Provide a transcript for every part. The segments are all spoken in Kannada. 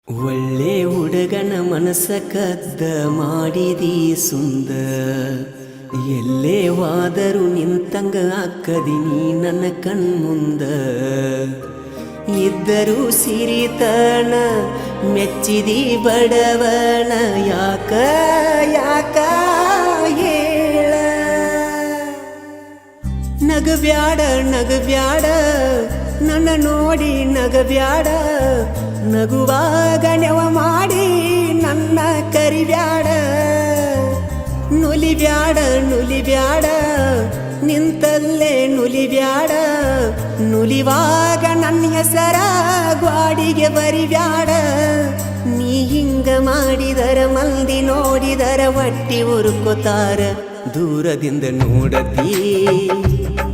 ಒಳ್ಳೆ ಹುಡುಗನ ಮನಸ್ಸ ಕದ್ದ ಮಾಡಿದಿ ಸುಂದ ಎಲ್ಲೇ ವಾದರೂ ನಿಂತಂಗ ಅಕ್ಕದಿನಿ ನನ್ನ ಕಣ್ಮುಂದ ಇದ್ದರೂ ಸಿರಿತನ ಮೆಚ್ಚಿದಿ ಬಡವನ ಯಾಕ ಯಾಕ ಹೇಳ ನಗಬ್ಯಾಡ ನಗಬ್ಯಾಡ ನನ್ನ ನೋಡಿ ನಗಬ್ಯಾಡ ನಗುವಾಗ ನೆವ ಮಾಡಿ ನನ್ನ ಕರಿಬ್ಯಾಡ ನುಲಿಬ್ಯಾಡ ನುಲಿಬ್ಯಾಡ ನಿಂತಲ್ಲೇ ನುಲಿಬ್ಯಾಡ ನುಲಿವಾಗ ನನ್ನ ಹೆಸರ ಗ್ವಾಡಿಗೆ ಬರಿಬ್ಯಾಡ ನೀ ಹಿಂಗ ಮಾಡಿದರ ಮಂದಿ ನೋಡಿದರ ಒಟ್ಟಿ ಉರುಕೋತಾರ ದೂರದಿಂದ ನೋಡತಿ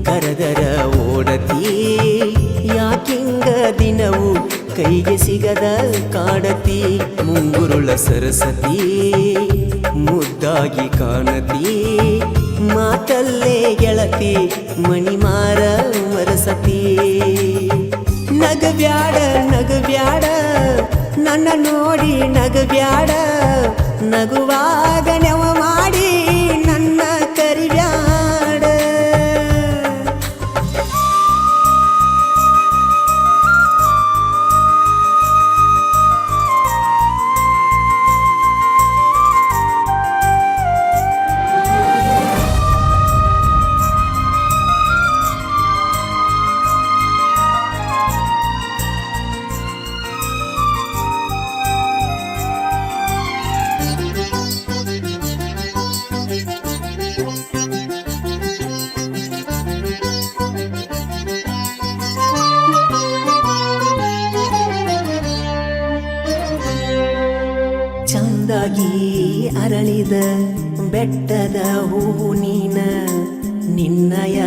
ಕರೆದರ ಓಡತಿ ಯಾಕಿಂಗ ದಿನವು ಕೈಗೆ ಸಿಗದ ಕಾಡತಿ ಮುಂಗುರುಳ ಸರಸತಿ ಮುದ್ದಾಗಿ ಕಾಣತಿ ಮಾತಲ್ಲೇ ಗೆಳತಿ ಮಣಿಮಾರ ಮರಸತಿ ನಗಬ್ಯಾಡ ನಗಬ್ಯಾಡ ನನ್ನ ನೋಡಿ ನಗಬ್ಯಾಡ ನಗುವಾಗ ನೆವ ಮಾಡಿ ನನ್ನ ಕರಿಬ್ಯಾಡ ಚಂದಾಗಿ ಅರಳಿದ ಬೆಟ್ಟದ ಹೂವು ನೀನ ನಿನ್ನಯ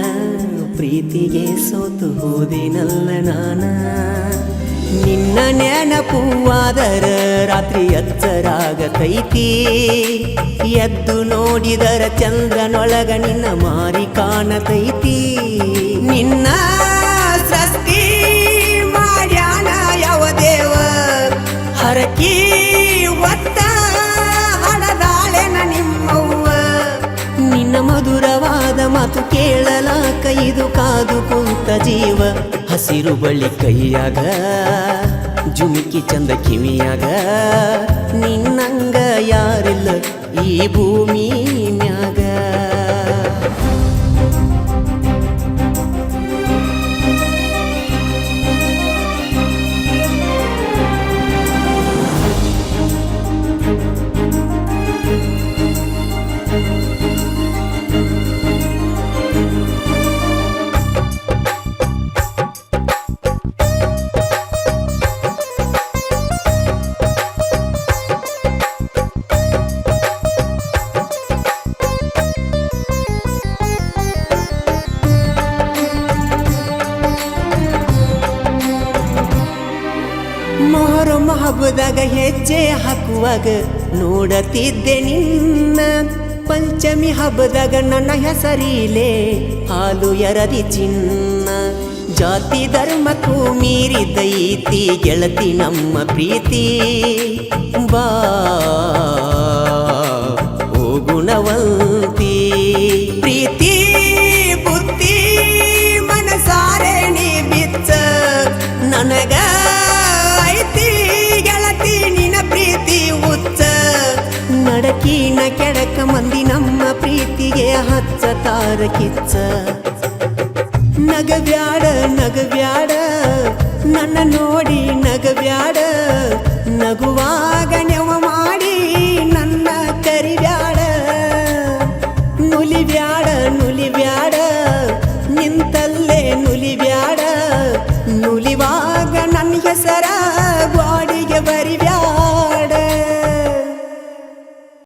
ಪ್ರೀತಿಗೆ ಸೋತು ಹೋದಿನಲ್ಲ ನಾನ ನಿನ್ನ ನೆನಪುವಾದರ ರಾತ್ರಿ ಎಚ್ಚರಾಗತೈತಿ ಎದ್ದು ನೋಡಿದರ ಚಂದ್ರನೊಳಗ ನಿನ್ನ ಮಾರಿ ಕಾಣತೈತಿ ನಿನ್ನ ಸೃಷ್ಟಿ ಮಾಡ್ಯಾನ ಯಾವ ದೇವ ಹರಕಿ ಒತ್ತ ಹಡದಾಳೆನ ನಿಮ್ಮವ್ವ ನಿನ್ನ ಮಧುರವಾದ ಮಾತು ಕೇಳಲಾಕ ಇದು ಕಾದು ಕುಂತ ಜೀವ ಹಸಿರು ಬಳ್ಳಿ ಕೈಯಾಗ ಜುಮಿಕಿ ಚಂದ ಕಿವಿಯಾಗ ನಿನ್ನಂಗ ಯಾರಿಲ್ಲ ಈ ಭೂಮಿ ಮ್ಯಾಗ ಮೊಹರಂ ಹಬ್ಬದಾಗ ಹೆಜ್ಜೆ ಹಾಕುವಾಗ ನೋಡತಿದ್ದೆ ನಿನ್ನ ಪಂಚಮಿ ಹಬ್ಬದಾಗ ನನ್ನ ಹೆಸರಿಲೆ ಹಾಲು ಎರದಿ ಚಿನ್ನ ಜಾತಿ ಧರ್ಮಕ್ಕೂ ಮೀರಿದೈತಿ ಗೆಳತಿ ನಮ್ಮ ಪ್ರೀತಿ ಬಾ ಓ ಗುಣವಂತಿ ಪ್ರೀತಿ ಬುದ್ಧಿ ಮನಸಾರೆ ನೀ ಬಿಚ್ಚ ನನಗ ಪ್ರೀತಿ ಉಚ್ಚ ನಡಕಿನ ಕೆಡಕ ಮಂದಿ ನಮ್ಮ ಪ್ರೀತಿಗೆ ಹಚ್ಚತಾರ ಕಿಚ್ಚ ನಗಬ್ಯಾಡ ನಗಬ್ಯಾಡ ನನ್ನ ನೋಡಿ ನಗಬ್ಯಾಡ ನಗುವಾಗ